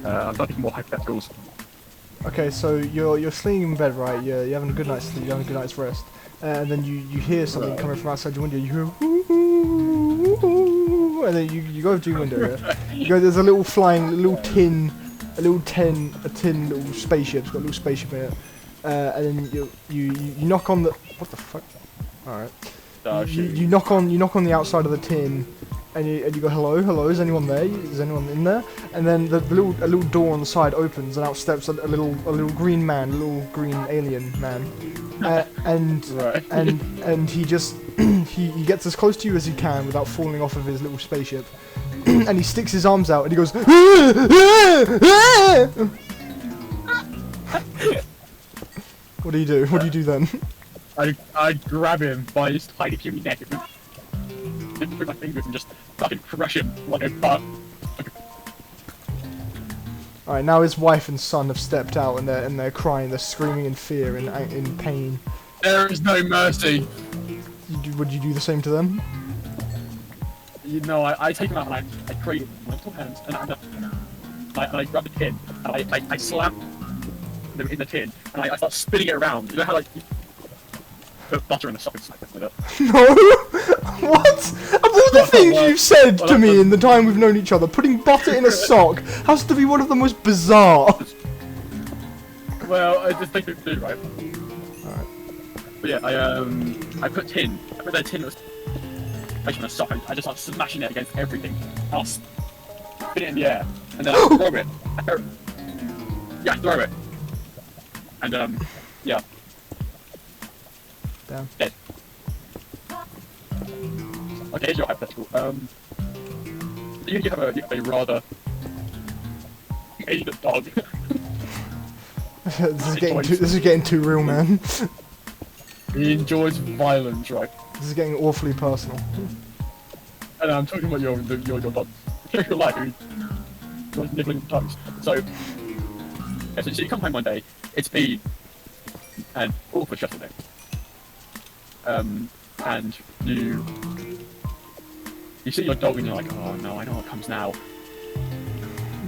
I'm thinking more hypotheticals. Okay, so you're sleeping in bed, right? You're having a good night's sleep, you're having a good night's rest, and then you hear something coming from outside your window. You hear, "Ooh," and then you go to your window. Yeah? You go. There's a little flying, little tin little spaceship. It's got a little spaceship in it. And then you knock on the. What the fuck? All right. You knock on the outside of the tin, and you go, hello, is anyone there? Is anyone in there? And then a little door on the side opens, and out steps a little green man, a little green alien man, and he just he gets as close to you as he can without falling off of his little spaceship, and he sticks his arms out and he goes. What do you do? What do you do then? I'd grab him by his tiny puny neck and put my fingers and just fucking crush him like a butt. Alright, now his wife and son have stepped out and they're crying, they're screaming in fear and in pain. There is no mercy. Would you do the same to them? You know, I take him out and I create my little hands and I grab the tin and I slam them in the tin and I start spinning it around. You know how like you put butter in a sock and smack it with it? No! What? Of all the things you've said to me in the time we've known each other, putting butter in a sock has to be one of the most bizarre. Well, I just think it do, right? Alright. But yeah, I put that tin that was in a sock, I just start smashing it against everything. I'll spin it in the air, and then I throw it. Yeah, I throw it. And yeah. Damn. Dead. Okay, here's your hypothetical. You have a rather hated dog. This is getting too real, man. He enjoys violence, right? This is getting awfully personal. And I'm talking about your dog. Your life, you're nibbling tongues. So, yeah, so you come home one day, it's me, and awful stressful day. And you see your dog and you're like, oh no, I know what comes now.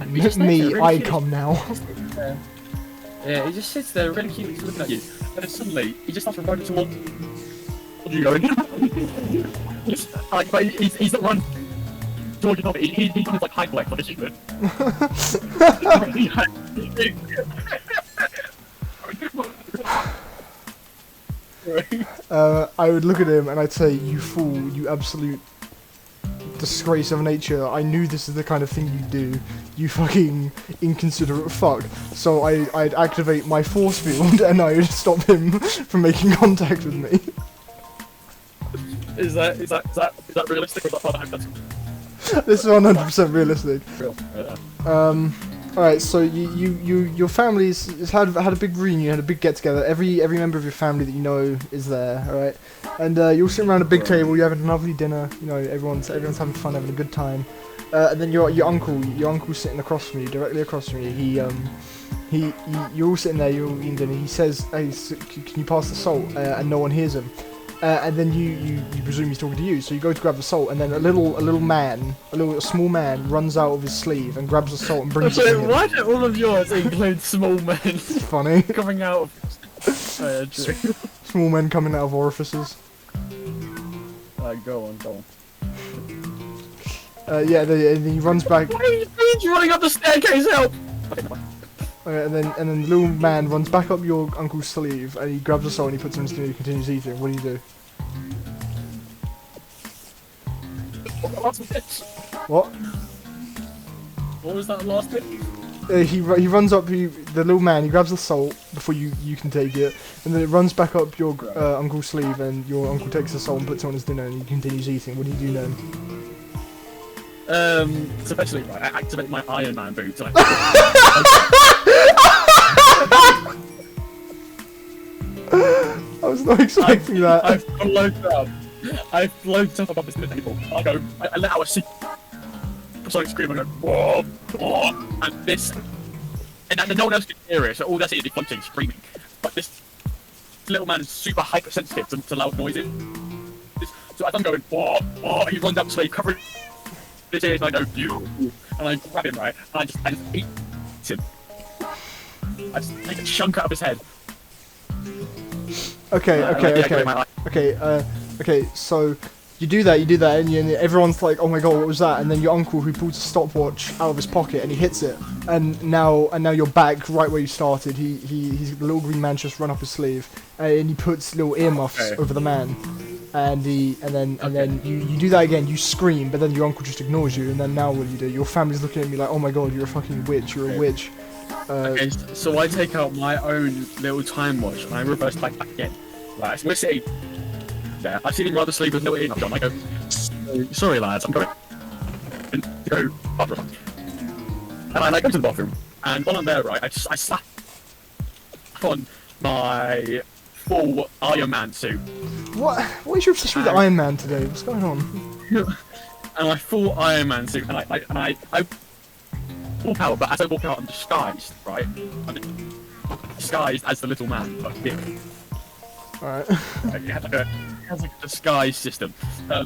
And I come now. Yeah, he just sits there really cute, he's looking at you. And then suddenly, he just starts running towards you going. But he's not running towards you, he's like high flex like a human. I would look at him and I'd say, you fool, you absolute disgrace of nature. I knew this is the kind of thing you do, you fucking inconsiderate fuck. So I'd activate my force field and I would stop him from making contact with me. Is that realistic or is that part of hypothetical? This is 100% realistic. Alright, so your family's had a big reunion, had a big get together. Every member of your family that you know is there, alright? And you're all sitting around a big table, you're having a lovely dinner, you know, everyone's having fun, having a good time. And then your uncle's sitting across from you, directly across from you. You're all sitting there, you're all eating dinner. He says, "Hey, can you pass the salt?" And no one hears him. And then you presume he's talking to you, so you go to grab the salt, and then a small man runs out of his sleeve and grabs the salt and brings it to him. Why do all of yours include small men? It's funny. Coming out of... Small men coming out of orifices. Go on. Yeah, then he runs back. Why are you running up the staircase, help! And then the little man runs back up your uncle's sleeve, and he grabs the salt and he puts it in his sleeve and continues eating. What do you do? What? What was that last bit? He runs up, the little man, he grabs the salt before you can take it, and then it runs back up your uncle's sleeve, and your uncle takes the salt and puts it on his dinner, and he continues eating. What do you do then? So eventually, right, I activate my Iron Man boots. I was not expecting that. I float up above this table. I let out a sonic scream and go, whoa, whoa, and no one else can hear it, so all that's it is me floating, screaming. But this little man is super hypersensitive to loud noises. So as I'm going, whoa, whoa, he runs up to me, covering his ears, and I go, you, and I grab him, right, and I just eat eat him. I just take a chunk out of his head. Okay, so you do that, and everyone's like, oh my god, what was that? And then your uncle, who pulls a stopwatch out of his pocket, and he hits it, and now you're back right where you started. He's the little green man just run up his sleeve, and he puts little earmuffs over the man, and then you do that again. You scream, but then your uncle just ignores you, and then now what do? Your family's looking at me like, oh my god, you're a fucking witch, you're a witch. Okay, so I take out my own little time watch and I reverse time back again. Right, so we're sitting there. I see him rather asleep with no ear. I go, sorry lads, I'm going to go bathroom. And I go to the bathroom, and while I'm there, right, I slap on my full Iron Man suit. What is your obsession with Iron Man today? What's going on? And my full Iron Man suit, and I walk out, but as I walk out, I'm disguised, right? I'm disguised as the little man, but big. Alright. It has like a disguise system. I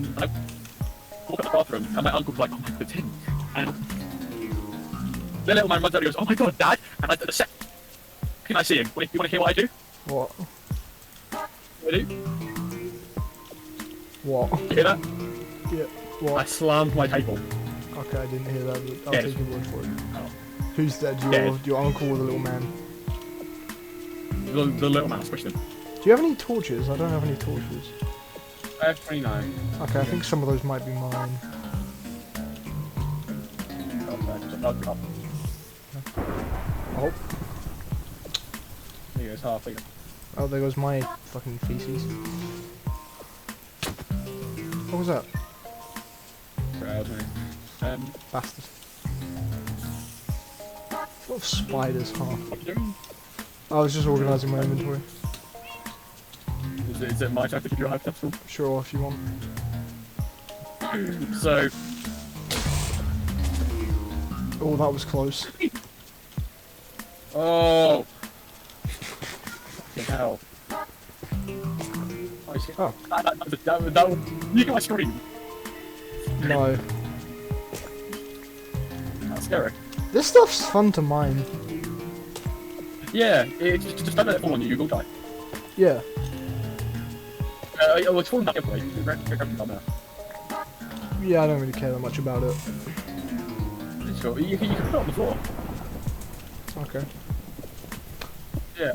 walk out the bathroom, and my uncle's like, oh my god, it's him. And the little man runs out and goes, oh my god, Dad! And the second I see him, you want to hear what I do? What? What I do? What? You hear that? Yeah. What? I slammed my table. Okay, I didn't hear that, but I'll take your word for it. Oh. Who's dead? Your uncle or the little man? The little man, I squished him. Do you have any torches? I don't have any torches. I have 29. Okay, I think some of those might be mine. Oh. There goes half. Oh, there goes my fucking feces. What was that? Bastard. A lot of spiders, huh? What are you doing? I was just organising my inventory. Is it my time to give you a hypothetical? Sure, if you want. So... Oh, that was close. Oh! Fucking hell. Oh. That you guys scream. No. That's scary. This stuff's fun to mine. Yeah, it's just don't let it fall on you, you'll die. Yeah. Well, it's falling back anyway. Yeah, I don't really care that much about it. Sure. You can put it on the floor. Okay.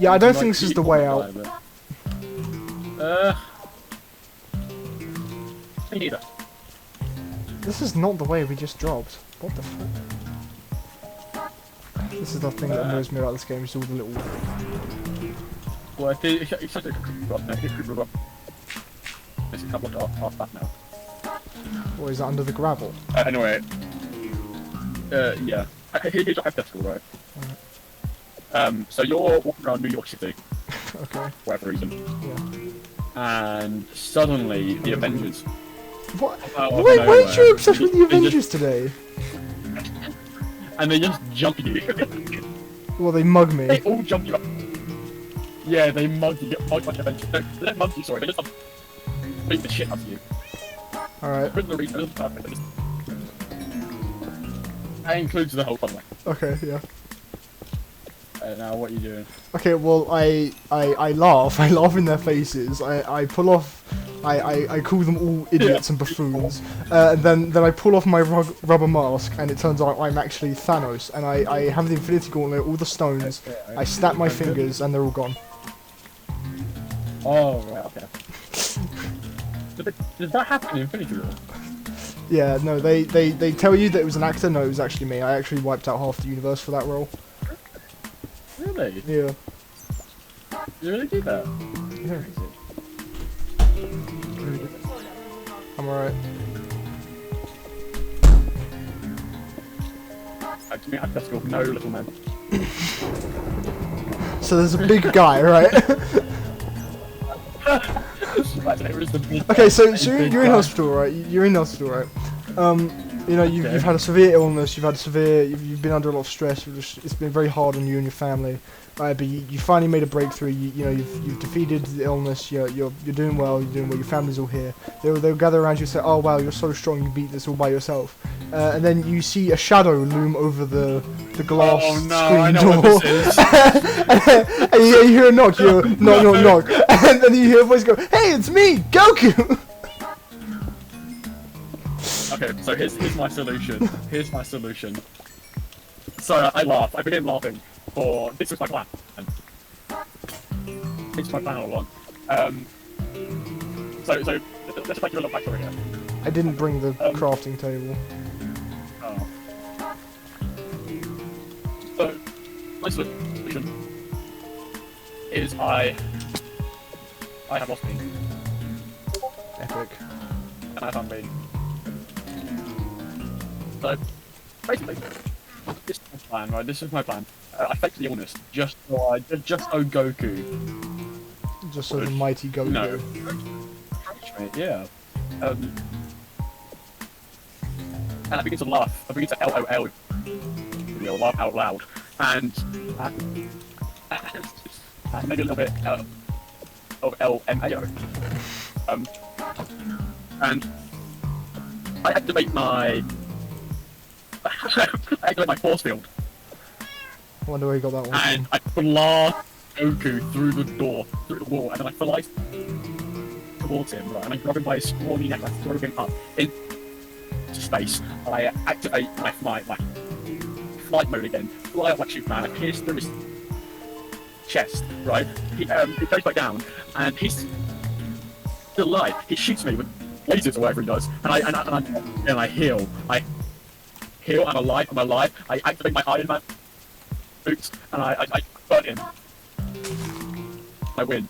Yeah, I don't think this is the way out. Me neither. This is not the way we just dropped. What the fuck? This is the thing that annoys me about this game, is all the little... Well, it's such a creep up. It's a couple of half back now. Or is that under the gravel? Anyway. Yeah. Here's your hypothetical, right? So you're walking around New York City. Okay. For whatever reason. Yeah. And suddenly, the Avengers... What? Why are you obsessed with the Avengers today? And they just jump you. Well, they mug me. They all jump you up. Yeah, they mug you. Get mugged by the Avengers. No, they don't mug you, sorry. They just beat the shit out of you. Alright. That includes the whole fun way. Okay, yeah. Now, what are you doing? Okay, well, I laugh. I laugh in their faces. I pull off... I call them all idiots and buffoons. And then I pull off my rubber mask, and it turns out I'm actually Thanos. And I have the Infinity Gauntlet, all the stones. I snap my fingers, and they're all gone. Oh, right, okay. Did that happen in Infinity War? Yeah, no, they tell you that it was an actor. No, it was actually me. I actually wiped out half the universe for that role. Really? Yeah. You really did that? Yeah. I'm alright. To me, that's cool. No, little man. So there's a big guy, right? Okay, so you're in hospital, right? You're in hospital, right? You know, you've had a severe illness. You've been under a lot of stress. It's been very hard on you and your family. But you finally made a breakthrough. You know, you've defeated the illness. You're doing well. You're doing well. Your family's all here. They'll gather around you and say, "Oh wow, you're so strong. You beat this all by yourself." and then you see a shadow loom over the glass Oh no, screen I know door. what this is. And you hear a knock, you go, knock, and then you hear a voice go, "Hey, it's me, Goku!" Okay, so here's my solution. Here's my solution. So I laugh. I begin laughing. For this was my plan. It's my plan all along. So let's make a little backstory here. I didn't bring the crafting table. Oh. So my solution is I have lost me, Epic. and I found me. So basically, this is my plan, right? This is my plan. I faked the illness just so Goku. Just so the mighty Goku. No. Right, yeah. And I begin to laugh. I begin to LOL. You know, laugh out loud. And maybe a little bit of LMAO. And I activate my force field. I wonder where you got that one And I blast Goku through the door, through the wall, and then I fly towards him, right? And I grab him by his scrawny neck, I throw him up into space. I activate my flight mode again, fly up like Superman, I pierce through his chest, right? He goes back down, and he's still alive. He shoots me with lasers or whatever he does, and I heal. I heal, I'm alive. I activate my Iron Man boots, and I burn him. I win.